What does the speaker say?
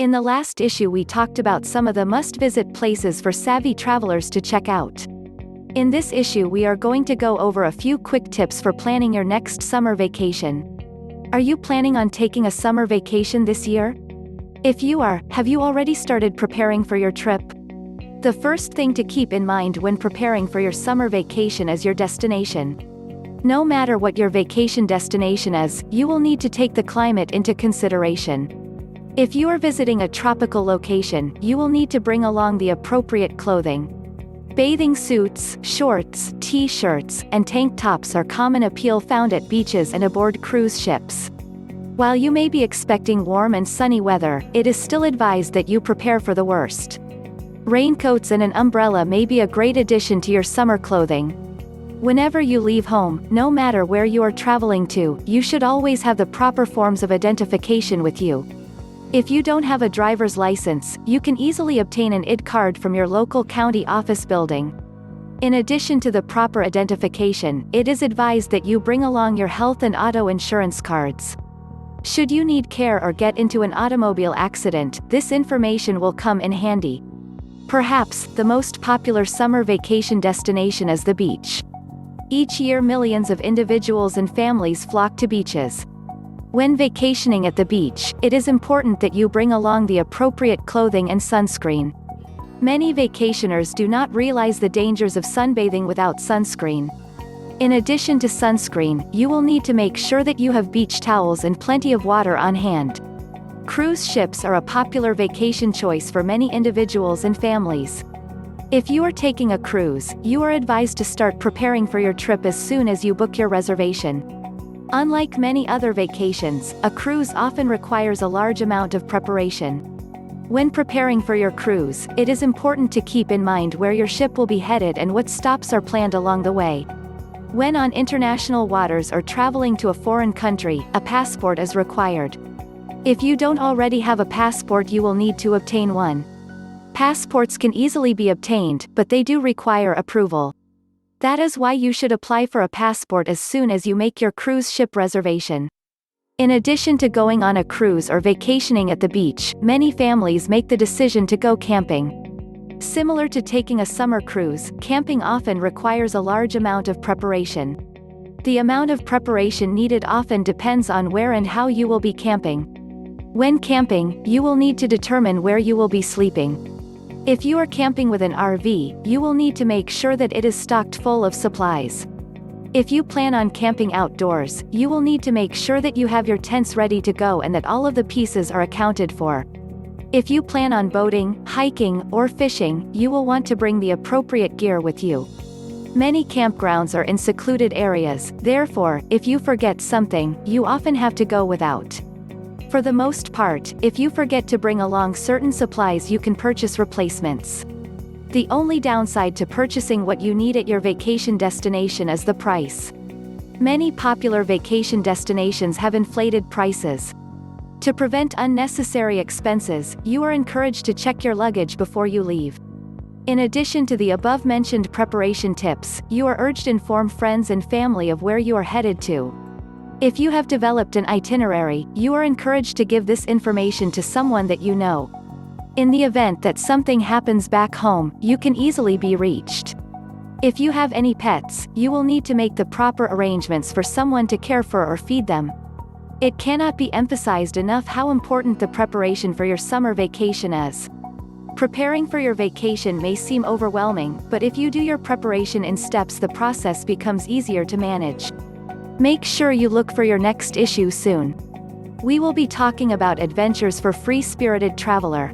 In the last issue we talked about some of the must-visit places for savvy travelers to check out. In this issue we are going to go over a few quick tips for planning your next summer vacation. Are you planning on taking a summer vacation this year? If you are, have you already started preparing for your trip? The first thing to keep in mind when preparing for your summer vacation is your destination. No matter what your vacation destination is, you will need to take the climate into consideration. If you are visiting a tropical location, you will need to bring along the appropriate clothing. Bathing suits, shorts, t-shirts, and tank tops are common appeal found at beaches and aboard cruise ships. While you may be expecting warm and sunny weather, it is still advised that you prepare for the worst. Raincoats and an umbrella may be a great addition to your summer clothing. Whenever you leave home, no matter where you are traveling to, you should always have the proper forms of identification with you. If you don't have a driver's license, you can easily obtain an ID card from your local county office building. In addition to the proper identification, it is advised that you bring along your health and auto insurance cards. Should you need care or get into an automobile accident, this information will come in handy. Perhaps, the most popular summer vacation destination is the beach. Each year millions of individuals and families flock to beaches. When vacationing at the beach, it is important that you bring along the appropriate clothing and sunscreen. Many vacationers do not realize the dangers of sunbathing without sunscreen. In addition to sunscreen, you will need to make sure that you have beach towels and plenty of water on hand. Cruise ships are a popular vacation choice for many individuals and families. If you are taking a cruise, you are advised to start preparing for your trip as soon as you book your reservation. Unlike many other vacations, a cruise often requires a large amount of preparation. When preparing for your cruise, it is important to keep in mind where your ship will be headed and what stops are planned along the way. When on international waters or traveling to a foreign country, a passport is required. If you don't already have a passport, you will need to obtain one. Passports can easily be obtained, but they do require approval. That is why you should apply for a passport as soon as you make your cruise ship reservation. In addition to going on a cruise or vacationing at the beach, many families make the decision to go camping. Similar to taking a summer cruise, camping often requires a large amount of preparation. The amount of preparation needed often depends on where and how you will be camping. When camping, you will need to determine where you will be sleeping. If you are camping with an RV, you will need to make sure that it is stocked full of supplies. If you plan on camping outdoors, you will need to make sure that you have your tents ready to go and that all of the pieces are accounted for. If you plan on boating, hiking, or fishing, you will want to bring the appropriate gear with you. Many campgrounds are in secluded areas, therefore, if you forget something, you often have to go without. For the most part, if you forget to bring along certain supplies, you can purchase replacements. The only downside to purchasing what you need at your vacation destination is the price. Many popular vacation destinations have inflated prices. To prevent unnecessary expenses, you are encouraged to check your luggage before you leave. In addition to the above-mentioned preparation tips, you are urged to inform friends and family of where you are headed to. If you have developed an itinerary, you are encouraged to give this information to someone that you know. In the event that something happens back home, you can easily be reached. If you have any pets, you will need to make the proper arrangements for someone to care for or feed them. It cannot be emphasized enough how important the preparation for your summer vacation is. Preparing for your vacation may seem overwhelming, but if you do your preparation in steps, the process becomes easier to manage. Make sure you look for your next issue soon. We will be talking about adventures for free-spirited traveler.